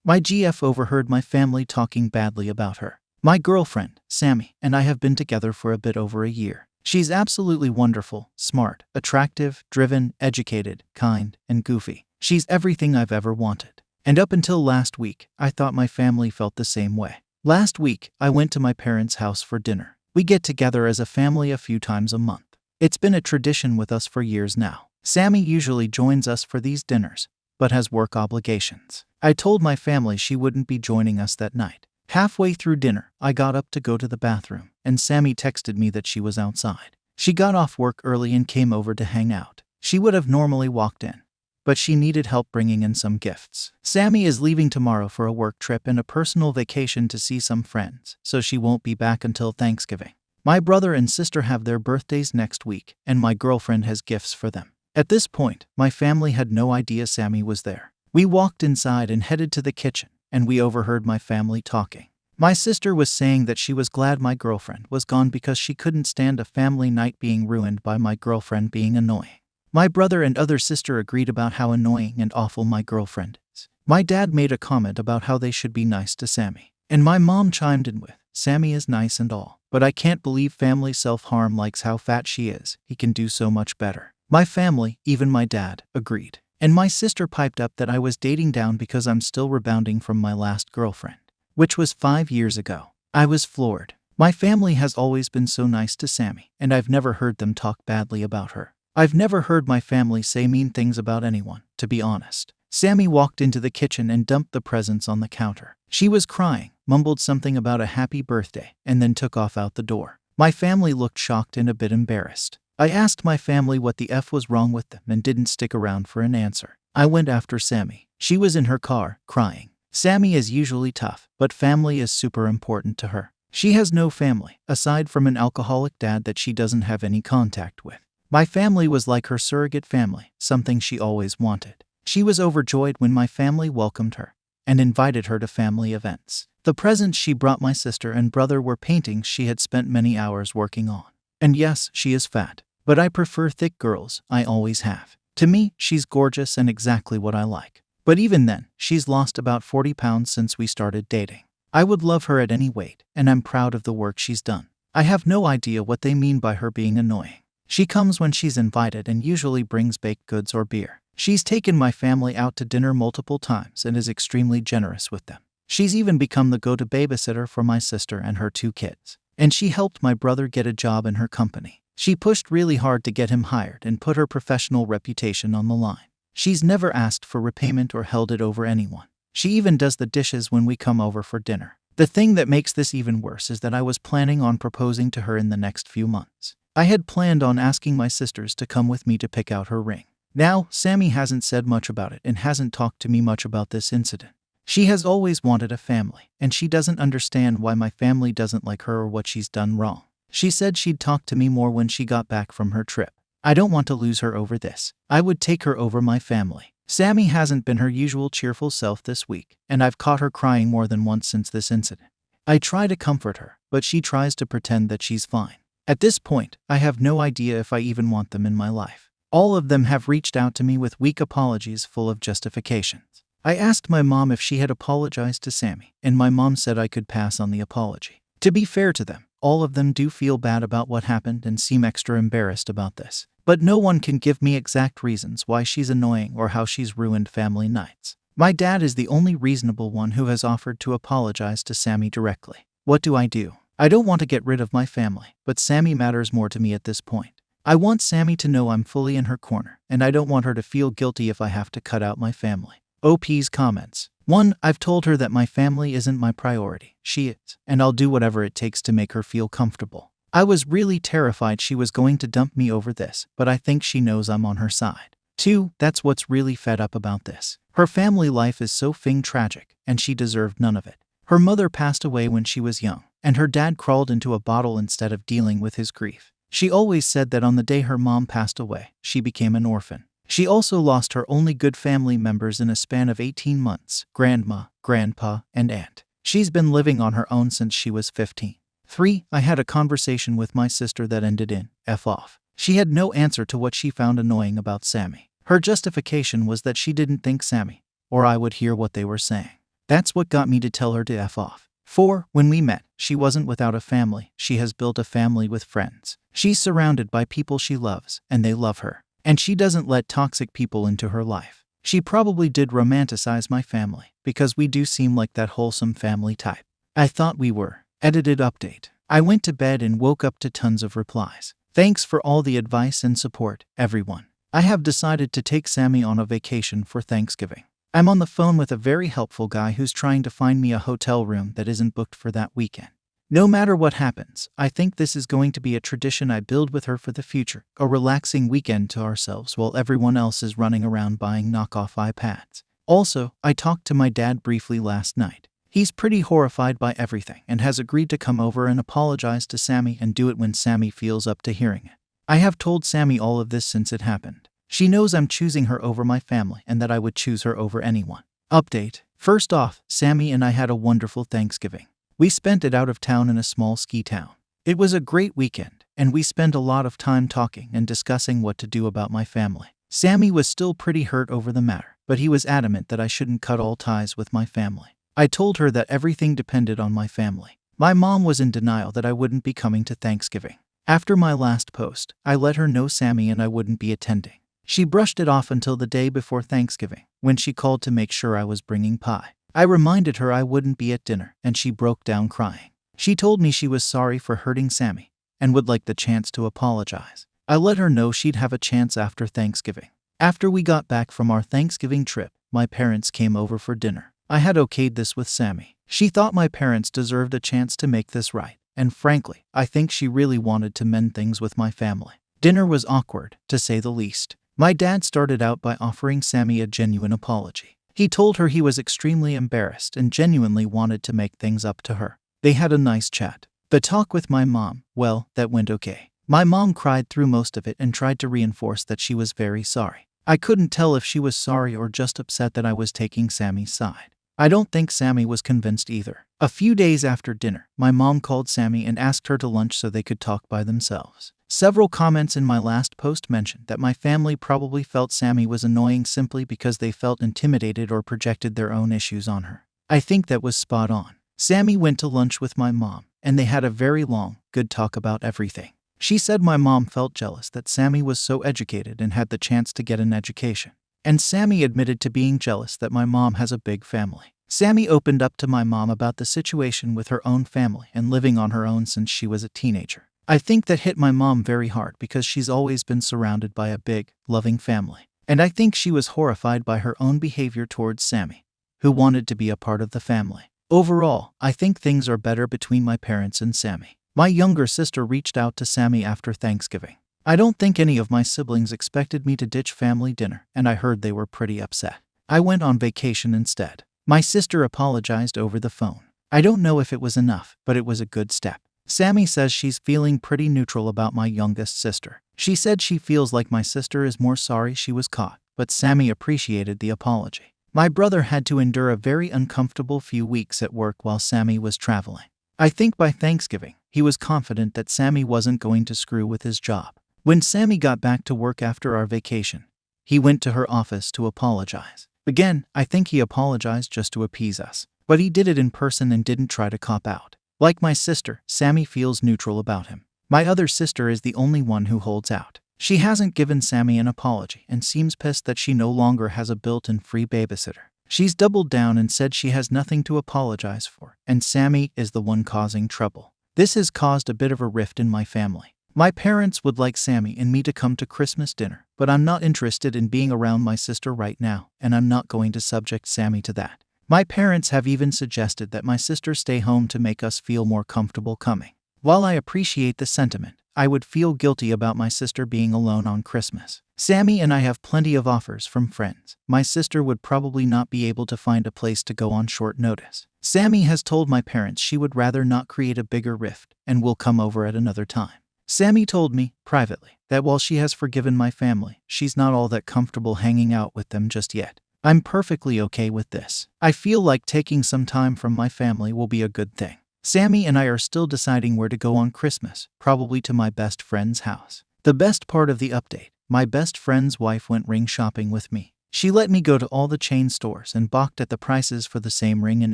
My GF overheard my family talking badly about her. My girlfriend, Sammy, and I have been together for a bit over a year. She's absolutely wonderful, smart, attractive, driven, educated, kind, and goofy. She's everything I've ever wanted. And up until last week, I thought my family felt the same way. Last week, I went to my parents' house for dinner. We get together as a family a few times a month. It's been a tradition with us for years now. Sammy usually joins us for these dinners, but has work obligations. I told my family she wouldn't be joining us that night. Halfway through dinner, I got up to go to the bathroom, and Sammy texted me that she was outside. She got off work early and came over to hang out. She would have normally walked in, but she needed help bringing in some gifts. Sammy is leaving tomorrow for a work trip and a personal vacation to see some friends, so she won't be back until Thanksgiving. My brother and sister have their birthdays next week, and my girlfriend has gifts for them. At this point, my family had no idea Sammy was there. We walked inside and headed to the kitchen, and we overheard my family talking. My sister was saying that she was glad my girlfriend was gone because she couldn't stand a family night being ruined by my girlfriend being annoying. My brother and other sister agreed about how annoying and awful my girlfriend is. My dad made a comment about how they should be nice to Sammy, and my mom chimed in with, "Sammy is nice and all, but I can't believe family self-harm likes how fat she is. He can do so much better." My family, even my dad, agreed. And my sister piped up that I was dating down because I'm still rebounding from my last girlfriend, which was 5 years ago. I was floored. My family has always been so nice to Sammy, and I've never heard them talk badly about her. I've never heard my family say mean things about anyone, to be honest. Sammy walked into the kitchen and dumped the presents on the counter. She was crying, mumbled something about a happy birthday, and then took off out the door. My family looked shocked and a bit embarrassed. I asked my family what the F was wrong with them and didn't stick around for an answer. I went after Sammy. She was in her car, crying. Sammy is usually tough, but family is super important to her. She has no family, aside from an alcoholic dad that she doesn't have any contact with. My family was like her surrogate family, something she always wanted. She was overjoyed when my family welcomed her and invited her to family events. The presents she brought my sister and brother were paintings she had spent many hours working on. And yes, she is fat. But I prefer thick girls, I always have. To me, she's gorgeous and exactly what I like. But even then, she's lost about 40 pounds since we started dating. I would love her at any weight, and I'm proud of the work she's done. I have no idea what they mean by her being annoying. She comes when she's invited and usually brings baked goods or beer. She's taken my family out to dinner multiple times and is extremely generous with them. She's even become the go-to babysitter for my sister and her 2 kids. And she helped my brother get a job in her company. She pushed really hard to get him hired and put her professional reputation on the line. She's never asked for repayment or held it over anyone. She even does the dishes when we come over for dinner. The thing that makes this even worse is that I was planning on proposing to her in the next few months. I had planned on asking my sisters to come with me to pick out her ring. Now, Sammy hasn't said much about it and hasn't talked to me much about this incident. She has always wanted a family, and she doesn't understand why my family doesn't like her or what she's done wrong. She said she'd talk to me more when she got back from her trip. I don't want to lose her over this. I would take her over my family. Sammy hasn't been her usual cheerful self this week, and I've caught her crying more than once since this incident. I try to comfort her, but she tries to pretend that she's fine. At this point, I have no idea if I even want them in my life. All of them have reached out to me with weak apologies full of justifications. I asked my mom if she had apologized to Sammy, and my mom said I could pass on the apology. To be fair to them, all of them do feel bad about what happened and seem extra embarrassed about this. But no one can give me exact reasons why she's annoying or how she's ruined family nights. My dad is the only reasonable one who has offered to apologize to Sammy directly. What do? I don't want to get rid of my family, but Sammy matters more to me at this point. I want Sammy to know I'm fully in her corner, and I don't want her to feel guilty if I have to cut out my family. OP's comments. 1. I've told her that my family isn't my priority. She is, and I'll do whatever it takes to make her feel comfortable. I was really terrified she was going to dump me over this, but I think she knows I'm on her side. 2. That's what's really fed up about this. Her family life is so tragic, and she deserved none of it. Her mother passed away when she was young, and her dad crawled into a bottle instead of dealing with his grief. She always said that on the day her mom passed away, she became an orphan. She also lost her only good family members in a span of 18 months, grandma, grandpa, and aunt. She's been living on her own since she was 15. 3. I had a conversation with my sister that ended in, F off. She had no answer to what she found annoying about Sammy. Her justification was that she didn't think Sammy or I would hear what they were saying. That's what got me to tell her to F off. 4. When we met, she wasn't without a family. She has built a family with friends. She's surrounded by people she loves, and they love her. And she doesn't let toxic people into her life. She probably did romanticize my family, because we do seem like that wholesome family type. I thought we were. Edited update. I went to bed and woke up to tons of replies. Thanks for all the advice and support, everyone. I have decided to take Sammy on a vacation for Thanksgiving. I'm on the phone with a very helpful guy who's trying to find me a hotel room that isn't booked for that weekend. No matter what happens, I think this is going to be a tradition I build with her for the future, a relaxing weekend to ourselves while everyone else is running around buying knockoff iPads. Also, I talked to my dad briefly last night. He's pretty horrified by everything and has agreed to come over and apologize to Sammy and do it when Sammy feels up to hearing it. I have told Sammy all of this since it happened. She knows I'm choosing her over my family and that I would choose her over anyone. Update. First off, Sammy and I had a wonderful Thanksgiving. We spent it out of town in a small ski town. It was a great weekend, and we spent a lot of time talking and discussing what to do about my family. Sammy was still pretty hurt over the matter, but he was adamant that I shouldn't cut all ties with my family. I told her that everything depended on my family. My mom was in denial that I wouldn't be coming to Thanksgiving. After my last post, I let her know Sammy and I wouldn't be attending. She brushed it off until the day before Thanksgiving, when she called to make sure I was bringing pie. I reminded her I wouldn't be at dinner, and she broke down crying. She told me she was sorry for hurting Sammy, and would like the chance to apologize. I let her know she'd have a chance after Thanksgiving. After we got back from our Thanksgiving trip, my parents came over for dinner. I had okayed this with Sammy. She thought my parents deserved a chance to make this right, and frankly, I think she really wanted to mend things with my family. Dinner was awkward, to say the least. My dad started out by offering Sammy a genuine apology. He told her he was extremely embarrassed and genuinely wanted to make things up to her. They had a nice chat. The talk with my mom, well, that went okay. My mom cried through most of it and tried to reinforce that she was very sorry. I couldn't tell if she was sorry or just upset that I was taking Sammy's side. I don't think Sammy was convinced either. A few days after dinner, my mom called Sammy and asked her to lunch so they could talk by themselves. Several comments in my last post mentioned that my family probably felt Sammy was annoying simply because they felt intimidated or projected their own issues on her. I think that was spot on. Sammy went to lunch with my mom, and they had a very long, good talk about everything. She said my mom felt jealous that Sammy was so educated and had the chance to get an education. And Sammy admitted to being jealous that my mom has a big family. Sammy opened up to my mom about the situation with her own family and living on her own since she was a teenager. I think that hit my mom very hard because she's always been surrounded by a big, loving family. And I think she was horrified by her own behavior towards Sammy, who wanted to be a part of the family. Overall, I think things are better between my parents and Sammy. My younger sister reached out to Sammy after Thanksgiving. I don't think any of my siblings expected me to ditch family dinner, and I heard they were pretty upset. I went on vacation instead. My sister apologized over the phone. I don't know if it was enough, but it was a good step. Sammy says she's feeling pretty neutral about my youngest sister. She said she feels like my sister is more sorry she was caught, but Sammy appreciated the apology. My brother had to endure a very uncomfortable few weeks at work while Sammy was traveling. I think by Thanksgiving, he was confident that Sammy wasn't going to screw with his job. When Sammy got back to work after our vacation, he went to her office to apologize. Again, I think he apologized just to appease us, but he did it in person and didn't try to cop out. Like my sister, Sammy feels neutral about him. My other sister is the only one who holds out. She hasn't given Sammy an apology and seems pissed that she no longer has a built-in free babysitter. She's doubled down and said she has nothing to apologize for, and Sammy is the one causing trouble. This has caused a bit of a rift in my family. My parents would like Sammy and me to come to Christmas dinner, but I'm not interested in being around my sister right now, and I'm not going to subject Sammy to that. My parents have even suggested that my sister stay home to make us feel more comfortable coming. While I appreciate the sentiment, I would feel guilty about my sister being alone on Christmas. Sammy and I have plenty of offers from friends. My sister would probably not be able to find a place to go on short notice. Sammy has told my parents she would rather not create a bigger rift and will come over at another time. Sammy told me, privately, that while she has forgiven my family, she's not all that comfortable hanging out with them just yet. I'm perfectly okay with this. I feel like taking some time from my family will be a good thing. Sammy and I are still deciding where to go on Christmas, probably to my best friend's house. The best part of the update, my best friend's wife went ring shopping with me. She let me go to all the chain stores and balked at the prices for the same ring in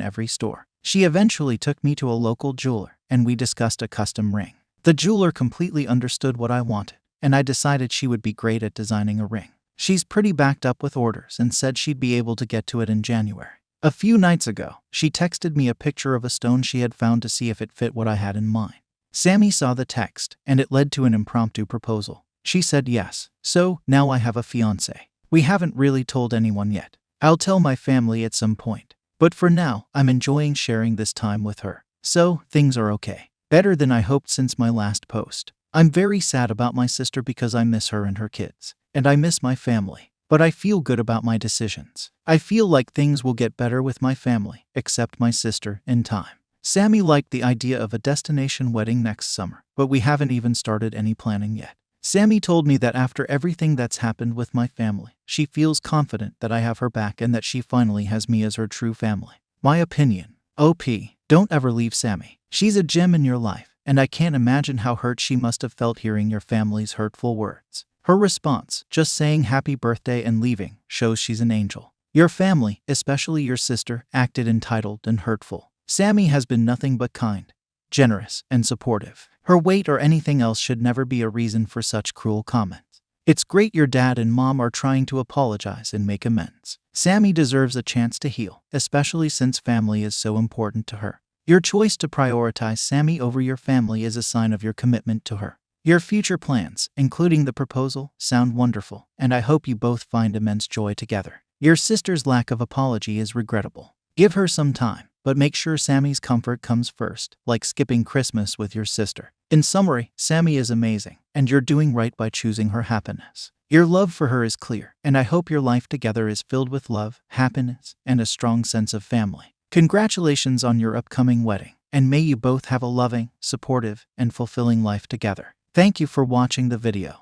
every store. She eventually took me to a local jeweler, and we discussed a custom ring. The jeweler completely understood what I wanted, and I decided she would be great at designing a ring. She's pretty backed up with orders and said she'd be able to get to it in January. A few nights ago, she texted me a picture of a stone she had found to see if it fit what I had in mind. Sammy saw the text, and it led to an impromptu proposal. She said yes, so now I have a fiancé. We haven't really told anyone yet. I'll tell my family at some point. But for now, I'm enjoying sharing this time with her. So, things are okay. Better than I hoped since my last post. I'm very sad about my sister because I miss her and her kids. And I miss my family. But I feel good about my decisions. I feel like things will get better with my family, except my sister, in time. Sammy liked the idea of a destination wedding next summer, but we haven't even started any planning yet. Sammy told me that after everything that's happened with my family, she feels confident that I have her back and that she finally has me as her true family. My opinion. OP. Don't ever leave Sammy. She's a gem in your life, and I can't imagine how hurt she must have felt hearing your family's hurtful words. Her response, just saying happy birthday and leaving, shows she's an angel. Your family, especially your sister, acted entitled and hurtful. Sammy has been nothing but kind, generous, and supportive. Her weight or anything else should never be a reason for such cruel comments. It's great your dad and mom are trying to apologize and make amends. Sammy deserves a chance to heal, especially since family is so important to her. Your choice to prioritize Sammy over your family is a sign of your commitment to her. Your future plans, including the proposal, sound wonderful, and I hope you both find immense joy together. Your sister's lack of apology is regrettable. Give her some time, but make sure Sammy's comfort comes first, like skipping Christmas with your sister. In summary, Sammy is amazing, and you're doing right by choosing her happiness. Your love for her is clear, and I hope your life together is filled with love, happiness, and a strong sense of family. Congratulations on your upcoming wedding, and may you both have a loving, supportive, and fulfilling life together. Thank you for watching the video.